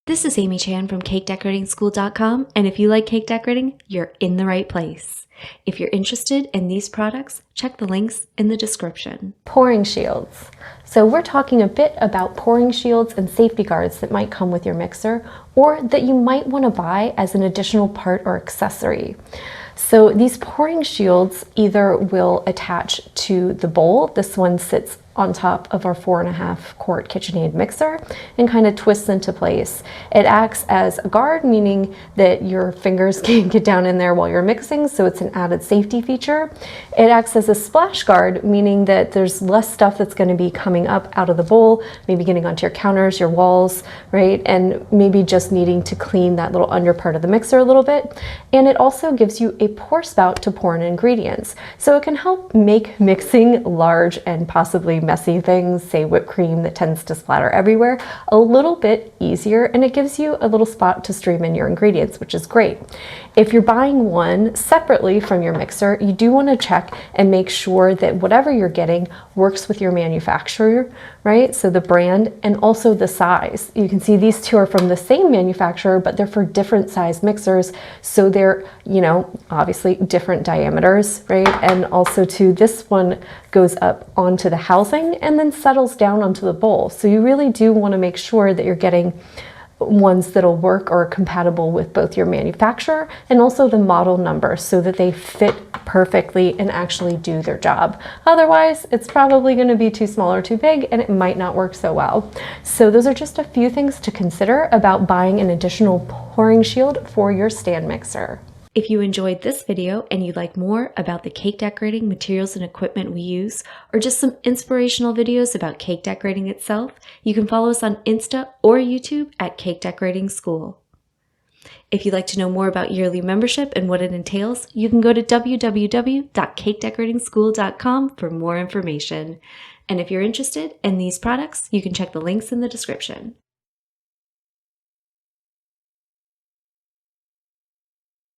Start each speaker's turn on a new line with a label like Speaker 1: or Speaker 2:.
Speaker 1: This is Amy Chan from CakeDecoratingSchool.com, and if you like cake decorating, you're in the right place. If you're interested in these products, check the links in the description.
Speaker 2: Pouring shields. So we're talking a bit about pouring shields and safety guards that might come with your mixer or that you might want to buy as an additional part or accessory. So these pouring shields either will attach to the bowl. This one sits on top of our 4.5 quart KitchenAid mixer and kind of twists into place. It acts as a guard, meaning that your fingers can't get down in there while you're mixing, so it's an added safety feature. It acts as a splash guard, meaning that there's less stuff that's going to be coming up out of the bowl, maybe getting onto your counters, your walls, right? And maybe just needing to clean that little under part of the mixer a little bit. And it also gives you a pour spout to pour in ingredients. So it can help make mixing large and possibly messy things, say whipped cream that tends to splatter everywhere, a little bit easier, and it gives you a little spot to stream in your ingredients, which is great. If you're buying one separately from your mixer, you do want to check and make sure that whatever you're getting works with your manufacturer, right? So the brand and also the size. You can see these two are from the same manufacturer, but they're for different size mixers. So they're, obviously different diameters, right? And also too, this one goes up onto the housing and then settles down onto the bowl. So you really do want to make sure that you're getting ones that'll work or are compatible with both your manufacturer and also the model number so that they fit perfectly and actually do their job. Otherwise, it's probably going to be too small or too big and it might not work so well. So those are just a few things to consider about buying an additional pouring shield for your stand mixer.
Speaker 1: If you enjoyed this video and you'd like more about the cake decorating materials and equipment we use, or just some inspirational videos about cake decorating itself, you can follow us on Insta or YouTube at Cake Decorating School. If you'd like to know more about yearly membership and what it entails, you can go to www.cakedecoratingschool.com for more information. And if you're interested in these products, you can check the links in the description.